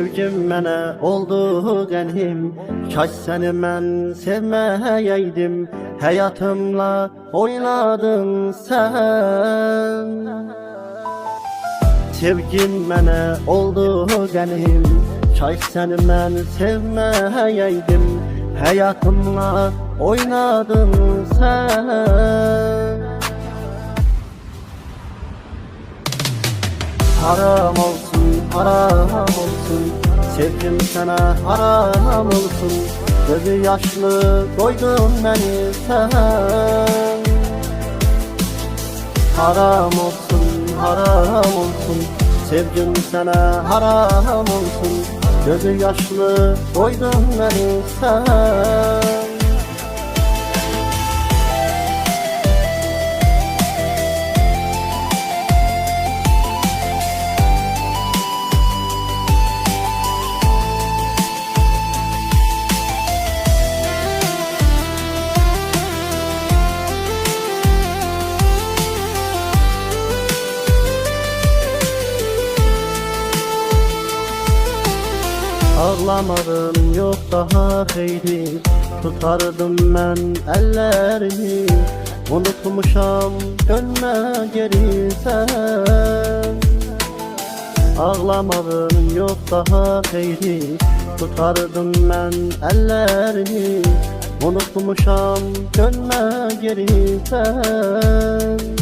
Sevgim mənə oldu qənim, kaş səni mən sevməyəydim. Həyatımla oynadın sən. Sevgim mənə oldu qənim, kaş səni mən sevməyəydim. Həyatımla oynadın sən. Haram olsun, haram olsun, sevgim sana haram olsun. Gözü yaşlı koydun beni sen. Haram olsun, haram olsun, sevgim sana haram olsun. Gözü yaşlı koydun beni sen. Ağlamadım yok daha xeyri, tutardım mən əllərini. Unutmuşam dönmə geri sən. Ağlamadım yok daha xeyri, tutardım mən əllərini. Unutmuşam dönmə geri sən.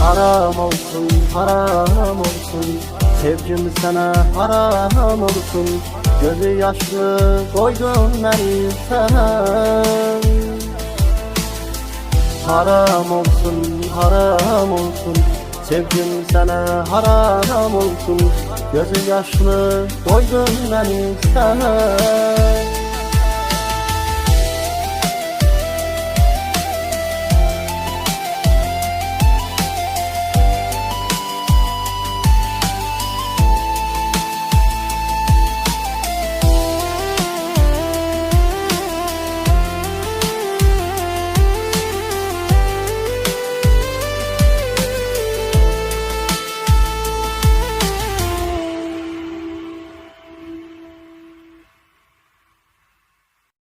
Haram olsun, haram olsun, sevgim sana haram olsun. Gözü yaşlı koydun beni sen. Haram olsun, haram olsun, sevgim sana haram olsun. Gözü yaşlı koydun beni sen.